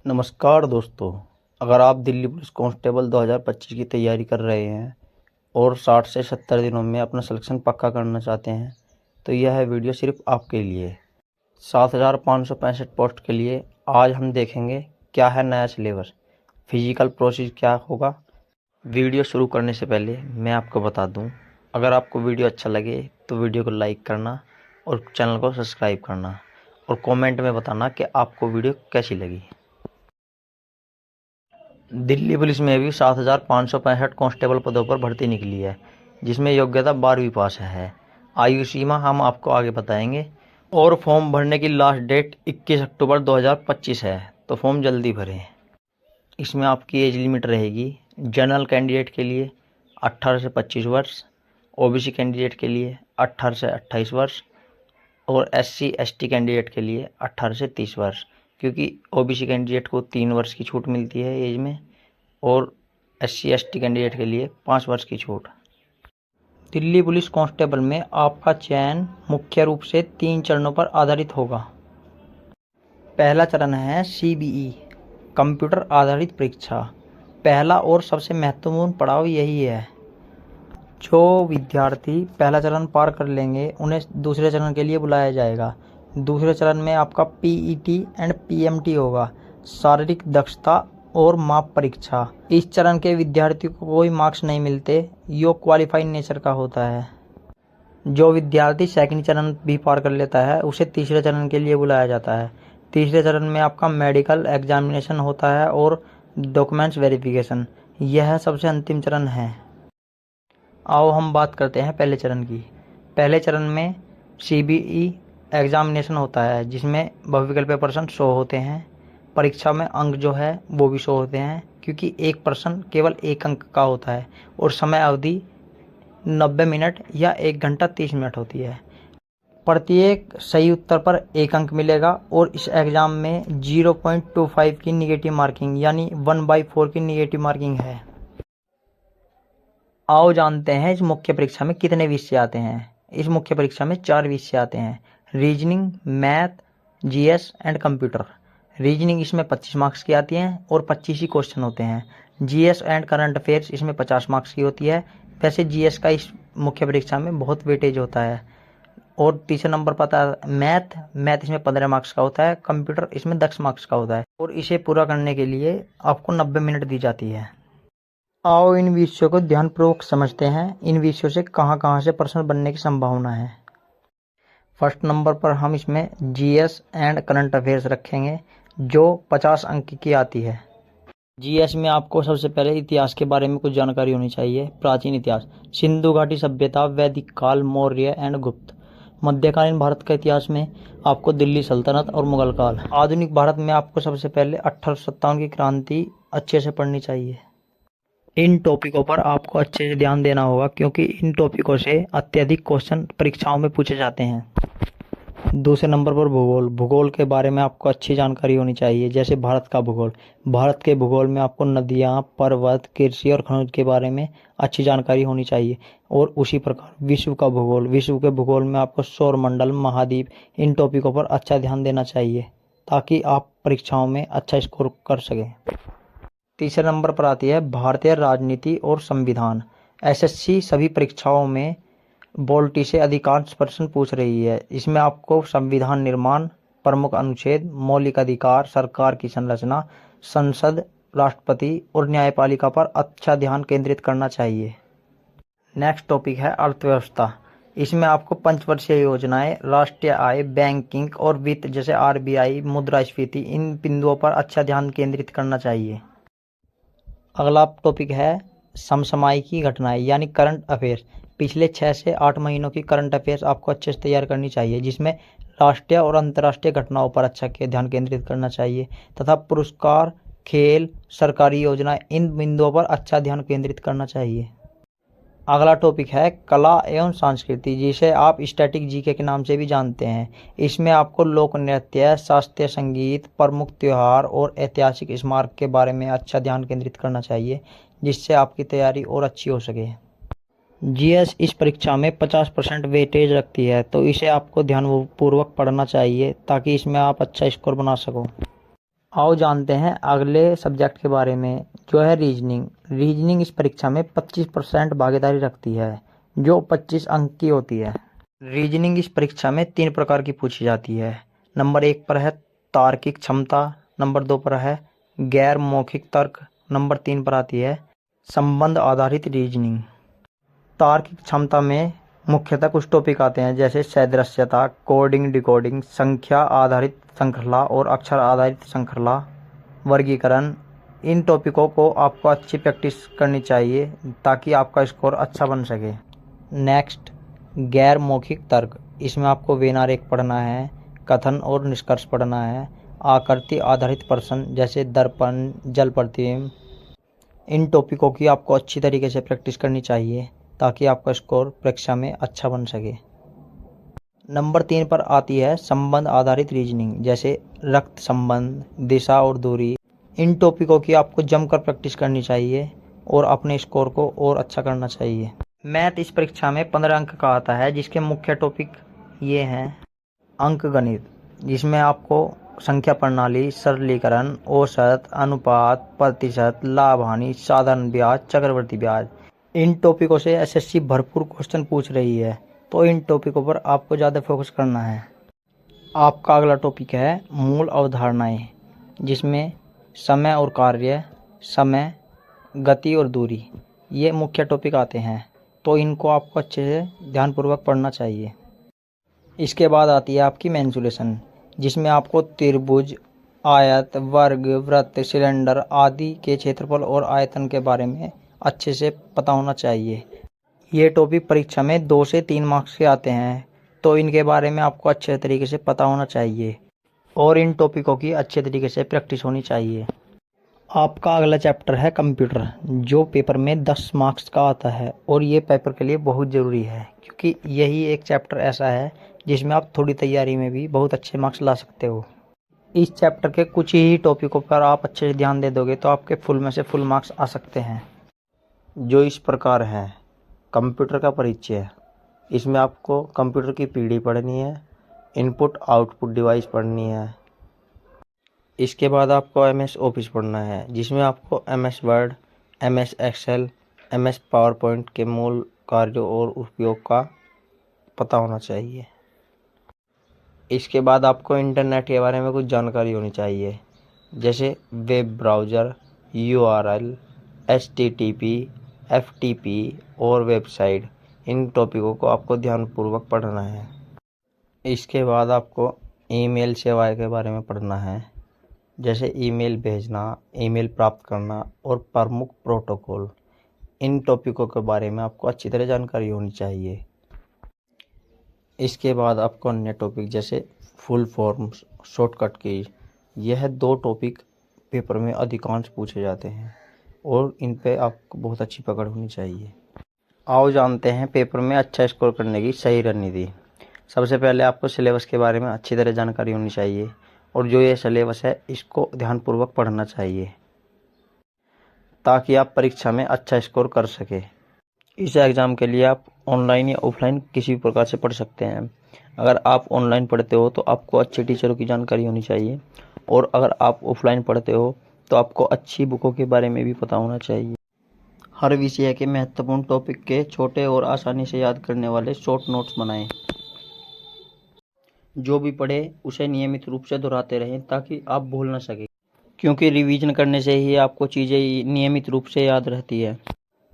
नमस्कार दोस्तों। अगर आप दिल्ली पुलिस कांस्टेबल 2025 की तैयारी कर रहे हैं और 60 से 70 दिनों में अपना सिलेक्शन पक्का करना चाहते हैं तो यह वीडियो सिर्फ आपके लिए है। 7,565 पोस्ट के लिए आज हम देखेंगे क्या है नया सिलेबस, फिजिकल प्रोसेस क्या होगा। वीडियो शुरू करने से पहले मैं आपको बता दूं, अगर आपको वीडियो अच्छा लगे तो वीडियो को लाइक करना और चैनल को सब्सक्राइब करना और कमेंट में बताना कि आपको वीडियो कैसी लगी। दिल्ली पुलिस में भी 7,565 कांस्टेबल पदों पर भर्ती निकली है, जिसमें योग्यता 12वीं पास है। आयु सीमा हम आपको आगे बताएंगे और फॉर्म भरने की लास्ट डेट 21 अक्टूबर 2025 है, तो फॉर्म जल्दी भरें। इसमें आपकी एज लिमिट रहेगी जनरल कैंडिडेट के लिए 18 से 25 वर्ष, ओबीसी कैंडिडेट के लिए 18 से 28 वर्ष और SC ST कैंडिडेट के लिए 18 से 30 वर्ष, क्योंकि ओबीसी कैंडिडेट को 3 वर्ष की छूट मिलती है एज में और SC ST कैंडिडेट के लिए 5 वर्ष की छूट। दिल्ली पुलिस कांस्टेबल में आपका चयन मुख्य रूप से 3 चरणों पर आधारित होगा। पहला चरण है CBE कंप्यूटर आधारित परीक्षा। पहला और सबसे महत्वपूर्ण पड़ाव यही है। जो विद्यार्थी पहला चरण पार कर लेंगे उन्हें दूसरे चरण के लिए बुलाया जाएगा। दूसरे चरण में आपका PET एंड PMT होगा, शारीरिक दक्षता और माप परीक्षा। इस चरण के विद्यार्थियों को कोई मार्क्स नहीं मिलते, यो क्वालिफाइड नेचर का होता है। जो विद्यार्थी सेकंड चरण भी पार कर लेता है उसे तीसरे चरण के लिए बुलाया जाता है। तीसरे चरण में आपका मेडिकल एग्जामिनेशन होता है और डॉक्यूमेंट्स वेरिफिकेशन, यह सबसे अंतिम चरण है। आओ हम बात करते हैं पहले चरण की। पहले चरण में CBE एग्जामिनेशन होता है, जिसमें बहुविकल्प प्रश्न शो होते हैं। परीक्षा में अंक जो है वो भी शो होते हैं, क्योंकि एक प्रश्न केवल 1 अंक का होता है और समय अवधि 90 मिनट या 1 घंटा 30 मिनट होती है। प्रत्येक सही उत्तर पर 1 अंक मिलेगा और इस एग्ज़ाम में 0.25 की निगेटिव मार्किंग यानी 1/4 की निगेटिव मार्किंग है। आओ जानते हैं इस मुख्य परीक्षा में कितने विषय आते हैं। इस मुख्य परीक्षा में 4 विषय आते हैं: reasoning, math, GS and computer. Reasoning इसमें 25 मार्क्स की आती हैं और 25 ही क्वेश्चन होते हैं। GS एंड करंट अफेयर्स इसमें 50 मार्क्स की होती है। वैसे GS का इस मुख्य परीक्षा में बहुत वेटेज होता है। और तीसरे नंबर पर आता है मैथ इसमें 15 मार्क्स का होता है। कंप्यूटर इसमें 10 मार्क्स का होता है और इसे पूरा करने के लिए आपको 90 मिनट दी जाती है। आओ इन विषयों को ध्यानपूर्वक समझते हैं। इन विषयों से कहाँ से प्रश्न बनने की संभावना है। फर्स्ट नंबर पर हम इसमें GS एंड करंट अफेयर्स रखेंगे, जो 50 अंक की आती है। GS में आपको सबसे पहले इतिहास के बारे में कुछ जानकारी होनी चाहिए। प्राचीन इतिहास, सिंधु घाटी सभ्यता, वैदिक काल, मौर्य एंड गुप्त। मध्यकालीन भारत का इतिहास में आपको दिल्ली सल्तनत और मुगल काल। आधुनिक भारत में आपको सबसे पहले 1857 की क्रांति अच्छे से पढ़नी चाहिए। इन टॉपिकों पर आपको अच्छे से ध्यान देना होगा, क्योंकि इन टॉपिकों से अत्यधिक क्वेश्चन परीक्षाओं में पूछे जाते हैं। दूसरे नंबर पर भूगोल। भूगोल के बारे में आपको अच्छी जानकारी होनी चाहिए, जैसे भारत का भूगोल। भारत के भूगोल में आपको नदियाँ, पर्वत, कृषि और खनिज के बारे में अच्छी जानकारी होनी चाहिए। और उसी प्रकार विश्व का भूगोल। विश्व के भूगोल में आपको सौरमंडल, महाद्वीप, इन टॉपिकों पर अच्छा ध्यान देना चाहिए, ताकि आप परीक्षाओं में अच्छा स्कोर कर सकें। तीसरे नंबर पर आती है भारतीय राजनीति और संविधान। SSC सभी परीक्षाओं में बोल्टी से अधिकांश प्रश्न पूछ रही है। इसमें आपको संविधान निर्माण, प्रमुख अनुच्छेद, मौलिक अधिकार, सरकार की संरचना, संसद, राष्ट्रपति और न्यायपालिका पर अच्छा ध्यान केंद्रित करना चाहिए। नेक्स्ट टॉपिक है अर्थव्यवस्था। इसमें आपको पंचवर्षीय योजनाएं, राष्ट्रीय आय, बैंकिंग और वित्त जैसे RBI, मुद्रास्फीति, इन बिंदुओं पर अच्छा ध्यान केंद्रित करना चाहिए। अगला टॉपिक है समसामयिकी घटनाएं यानी करंट अफेयर्स। पिछले 6 से 8 महीनों की करंट अफेयर्स आपको अच्छे से तैयार करनी चाहिए, जिसमें राष्ट्रीय और अंतर्राष्ट्रीय घटनाओं पर अच्छा ध्यान केंद्रित करना चाहिए तथा पुरस्कार, खेल, सरकारी योजना, इन बिंदुओं पर अच्छा ध्यान केंद्रित करना चाहिए। अगला टॉपिक है कला एवं संस्कृति, जिसे आप स्टैटिक GK के नाम से भी जानते हैं। इसमें आपको लोक नृत्य, शास्त्रीय संगीत, प्रमुख त्योहार और ऐतिहासिक स्मारक के बारे में अच्छा ध्यान केंद्रित करना चाहिए, जिससे आपकी तैयारी और अच्छी हो सके। GS इस परीक्षा में 50% वेटेज रखती है, तो इसे आपको ध्यानपूर्वक पढ़ना चाहिए ताकि इसमें आप अच्छा स्कोर बना सको। आओ जानते हैं अगले सब्जेक्ट के बारे में, जो है रीजनिंग। रीजनिंग इस परीक्षा में 25% भागीदारी रखती है, जो 25 अंक की होती है। रीजनिंग इस परीक्षा में 3 प्रकार की पूछी जाती है। नंबर 1 पर है तार्किक क्षमता, नंबर 2 पर है गैर मौखिक तर्क, नंबर 3 पर आती है संबंध आधारित रीजनिंग। तार्किक क्षमता में मुख्यतः कुछ टॉपिक आते हैं, जैसे सदृश्यता, कोडिंग डिकोडिंग, संख्या आधारित श्रृंखला और अक्षर आधारित श्रृंखला, वर्गीकरण। इन टॉपिकों को आपको अच्छी प्रैक्टिस करनी चाहिए ताकि आपका स्कोर अच्छा बन सके। नेक्स्ट, गैर मौखिक तर्क। इसमें आपको वेनारेख पढ़ना है, कथन और निष्कर्ष पढ़ना है, आकृति आधारित प्रश्न जैसे दर्पण, जल प्रतिबिंब। इन टॉपिकों की आपको अच्छी तरीके से प्रैक्टिस करनी चाहिए ताकि आपका स्कोर परीक्षा में अच्छा बन सके। नंबर 3 पर आती है संबंध आधारित रीजनिंग, जैसे रक्त संबंध, दिशा और दूरी। इन टॉपिकों की आपको जमकर प्रैक्टिस करनी चाहिए और अपने स्कोर को और अच्छा करना चाहिए। मैथ इस परीक्षा में 15 अंक का आता है, जिसके मुख्य टॉपिक ये हैं। अंकगणित, जिसमें आपको संख्या प्रणाली, सरलीकरण, औसत, अनुपात, प्रतिशत, लाभ हानि, साधारण ब्याज, चक्रवृद्धि ब्याज। इन टॉपिकों से एसएससी भरपूर क्वेश्चन पूछ रही है, तो इन टॉपिकों पर आपको ज़्यादा फोकस करना है। आपका अगला टॉपिक है मूल अवधारणाएं, जिसमें समय और कार्य, समय, गति और दूरी, ये मुख्य टॉपिक आते हैं, तो इनको आपको अच्छे से ध्यानपूर्वक पढ़ना चाहिए। इसके बाद आती है आपकी मेंसुरेशन, जिसमें आपको त्रिभुज, आयत, वर्ग, वृत्त, सिलेंडर आदि के क्षेत्रफल और आयतन के बारे में अच्छे से पता होना चाहिए। ये टॉपिक परीक्षा में 2 से 3 मार्क्स के आते हैं, तो इनके बारे में आपको अच्छे तरीके से पता होना चाहिए और इन टॉपिकों की अच्छे तरीके से प्रैक्टिस होनी चाहिए। आपका अगला चैप्टर है कंप्यूटर, जो पेपर में 10 मार्क्स का आता है और ये पेपर के लिए बहुत ज़रूरी है, क्योंकि यही एक चैप्टर ऐसा है जिसमें आप थोड़ी तैयारी में भी बहुत अच्छे मार्क्स ला सकते हो। इस चैप्टर के कुछ ही टॉपिकों पर आप अच्छे से ध्यान दे दोगे तो आपके फुल में से फुल मार्क्स आ सकते हैं, जो इस प्रकार है। कंप्यूटर का परिचय, इसमें आपको कंप्यूटर की पीढ़ी पढ़नी है, इनपुट आउटपुट डिवाइस पढ़नी है। इसके बाद आपको एमएस ऑफिस पढ़ना है, जिसमें आपको MS Word, MS Excel, MS PowerPoint के मूल कार्यों और उपयोग का पता होना चाहिए। इसके बाद आपको इंटरनेट के बारे में कुछ जानकारी होनी चाहिए, जैसे web browser, URL, HTTP, FTP और वेबसाइट। इन टॉपिकों को आपको ध्यानपूर्वक पढ़ना है। इसके बाद आपको ईमेल सेवाएं के बारे में पढ़ना है, जैसे ईमेल भेजना, ईमेल प्राप्त करना और प्रमुख प्रोटोकॉल। इन टॉपिकों के बारे में आपको अच्छी तरह जानकारी होनी चाहिए। इसके बाद आपको अन्य टॉपिक जैसे फुल फॉर्म, शॉर्टकट की, यह 2 टॉपिक पेपर में अधिकांश पूछे जाते हैं और इन पे आपको बहुत अच्छी पकड़ होनी चाहिए। आओ जानते हैं पेपर में अच्छा स्कोर करने की सही रणनीति। सबसे पहले आपको सिलेबस के बारे में अच्छी तरह जानकारी होनी चाहिए और जो ये सिलेबस है इसको ध्यानपूर्वक पढ़ना चाहिए ताकि आप परीक्षा में अच्छा स्कोर कर सके। इस एग्ज़ाम के लिए आप ऑनलाइन या ऑफलाइन किसी भी प्रकार से पढ़ सकते हैं। अगर आप ऑनलाइन पढ़ते हो तो आपको अच्छे टीचरों की जानकारी होनी चाहिए और अगर आप ऑफलाइन पढ़ते हो तो आपको अच्छी बुकों के बारे में भी पता होना चाहिए। हर विषय के महत्वपूर्ण टॉपिक के छोटे और आसानी से याद करने वाले शॉर्ट नोट्स बनाएं। जो भी पढ़े उसे नियमित रूप से दोहराते रहें ताकि आप भूल ना सकें, क्योंकि रिवीजन करने से ही आपको चीज़ें नियमित रूप से याद रहती है।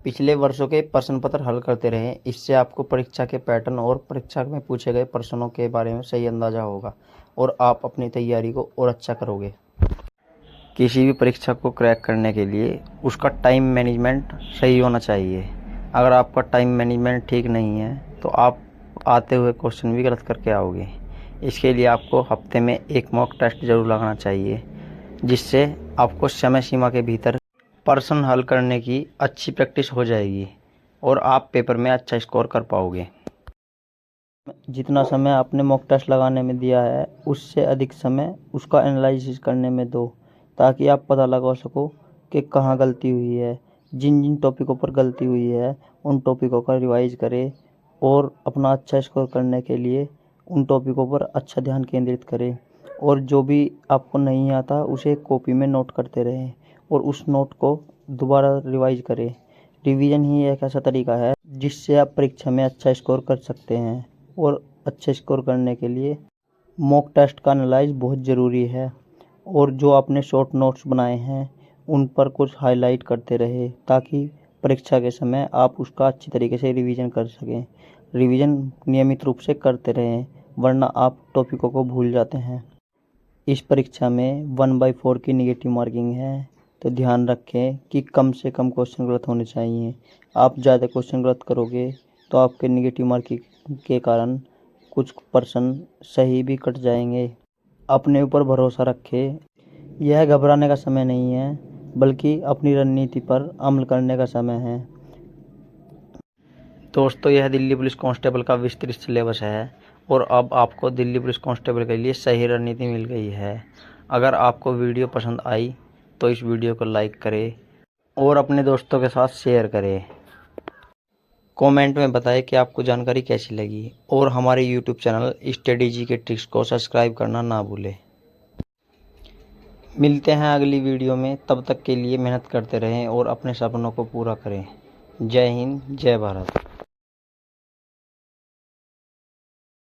पिछले वर्षों के प्रश्न पत्र हल करते रहें, इससे आपको परीक्षा के पैटर्न और परीक्षा में पूछे गए प्रश्नों के बारे में सही अंदाजा होगा और आप अपनी तैयारी को और अच्छा करोगे। किसी भी परीक्षा को क्रैक करने के लिए उसका टाइम मैनेजमेंट सही होना चाहिए। अगर आपका टाइम मैनेजमेंट ठीक नहीं है तो आप आते हुए क्वेश्चन भी गलत करके आओगे। इसके लिए आपको हफ्ते में एक मॉक टेस्ट जरूर लगाना चाहिए, जिससे आपको समय सीमा के भीतर प्रश्न हल करने की अच्छी प्रैक्टिस हो जाएगी और आप पेपर में अच्छा स्कोर कर पाओगे। जितना समय आपने मॉक टेस्ट लगाने में दिया है उससे अधिक समय उसका एनालिसिस करने में दो, ताकि आप पता लगा सको कि कहाँ गलती हुई है। जिन जिन टॉपिकों पर गलती हुई है उन टॉपिकों का रिवाइज करें और अपना अच्छा स्कोर करने के लिए उन टॉपिकों पर अच्छा ध्यान केंद्रित करें और जो भी आपको नहीं आता उसे कॉपी में नोट करते रहें और उस नोट को दोबारा रिवाइज करें। रिवीजन ही एक ऐसा तरीका है जिससे आप परीक्षा में अच्छा स्कोर कर सकते हैं। और अच्छे स्कोर करने के लिए मॉक टेस्ट का एनालाइज बहुत ज़रूरी है। और जो आपने शॉर्ट नोट्स बनाए हैं उन पर कुछ हाईलाइट करते रहे ताकि परीक्षा के समय आप उसका अच्छी तरीके से रिवीजन कर सकें। रिवीजन नियमित रूप से करते रहें, वरना आप टॉपिकों को भूल जाते हैं। इस परीक्षा में 1/4 की नेगेटिव मार्किंग है, तो ध्यान रखें कि कम से कम क्वेश्चन गलत होने चाहिए। आप ज़्यादा क्वेश्चन गलत करोगे तो आपके नेगेटिव मार्किंग के कारण कुछ पर्सन सही भी कट जाएंगे। अपने ऊपर भरोसा रखें। यह घबराने का समय नहीं है, बल्कि अपनी रणनीति पर अमल करने का समय है। दोस्तों, यह दिल्ली पुलिस कांस्टेबल का विस्तृत सिलेबस है और अब आपको दिल्ली पुलिस कांस्टेबल के लिए सही रणनीति मिल गई है। अगर आपको वीडियो पसंद आई तो इस वीडियो को लाइक करें और अपने दोस्तों के साथ शेयर करें। कमेंट में बताएं कि आपको जानकारी कैसी लगी और हमारे यूट्यूब चैनल स्टडी जी के ट्रिक्स को सब्सक्राइब करना ना भूलें। मिलते हैं अगली वीडियो में, तब तक के लिए मेहनत करते रहें और अपने सपनों को पूरा करें। जय हिंद, जय भारत।